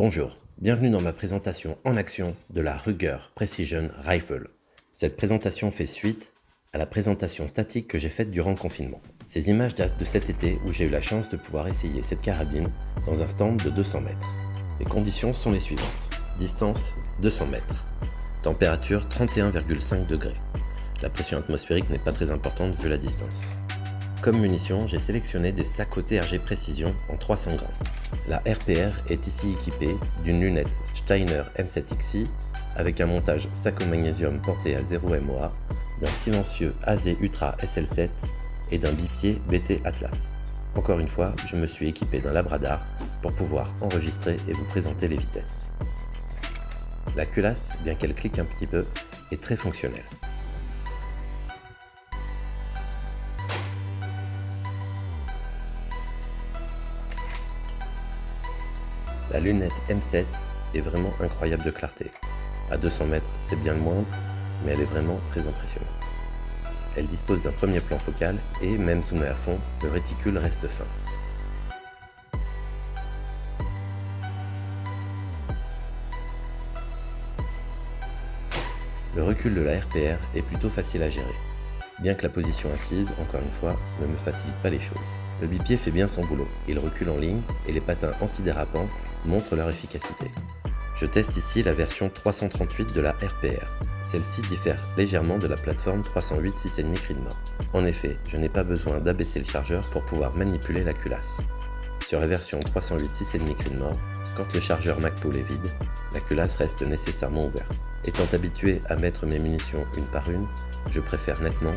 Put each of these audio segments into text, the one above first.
Bonjour, bienvenue dans ma présentation en action de la Ruger Precision Rifle. Cette présentation fait suite à la présentation statique que j'ai faite durant le confinement. Ces images datent de cet été où j'ai eu la chance de pouvoir essayer cette carabine dans un stand de 200 mètres. Les conditions sont les suivantes. Distance 200 mètres. Température 31,5 degrés. La pression atmosphérique n'est pas très importante vu la distance. Comme munition, j'ai sélectionné des Sako TRG Précision en 300 grammes. La RPR est ici équipée d'une lunette Steiner M7XI avec un montage Sako Magnésium porté à 0 MOA, d'un silencieux AZ Ultra SL7 et d'un bipied BT Atlas. Encore une fois, je me suis équipé d'un Labradar pour pouvoir enregistrer et vous présenter les vitesses. La culasse, bien qu'elle clique un petit peu, est très fonctionnelle. La lunette M7 est vraiment incroyable de clarté. À 200 mètres, c'est bien le moindre, mais elle est vraiment très impressionnante. Elle dispose d'un premier plan focal et, même zoomé à fond, le réticule reste fin. Le recul de la RPR est plutôt facile à gérer, bien que la position assise, encore une fois, ne me facilite pas les choses. Le bipied fait bien son boulot, il recule en ligne et les patins antidérapants montrent leur efficacité. Je teste ici la version 338 de la RPR. Celle-ci diffère légèrement de la plateforme 308 6,5 Creedmoor. En effet, je n'ai pas besoin d'abaisser le chargeur pour pouvoir manipuler la culasse. Sur la version 308 6,5 Creedmoor, quand le chargeur Magpul est vide, la culasse reste nécessairement ouverte. Étant habitué à mettre mes munitions une par une, je préfère nettement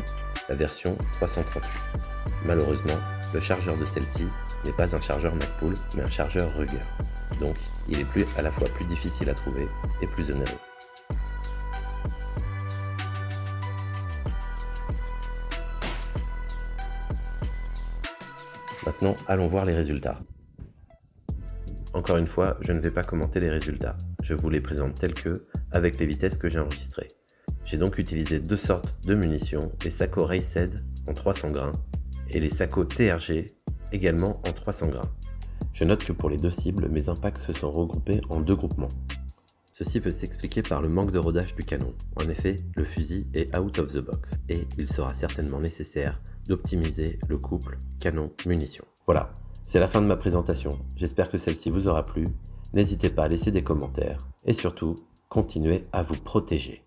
la version 338. Malheureusement, le chargeur de celle-ci n'est pas un chargeur Magpul, mais un chargeur Ruger. Donc, il est à la fois plus difficile à trouver et plus onéreux. Maintenant, allons voir les résultats. Encore une fois, je ne vais pas commenter les résultats. Je vous les présente tels que, avec les vitesses que j'ai enregistrées. J'ai donc utilisé deux sortes de munitions, les Sako Raced en 300 grains et les Sako TRG également en 300 grains. Je note que pour les deux cibles, mes impacts se sont regroupés en deux groupements. Ceci peut s'expliquer par le manque de rodage du canon. En effet, le fusil est out of the box et il sera certainement nécessaire d'optimiser le couple canon-munition. Voilà, c'est la fin de ma présentation. J'espère que celle-ci vous aura plu. N'hésitez pas à laisser des commentaires et surtout, continuez à vous protéger.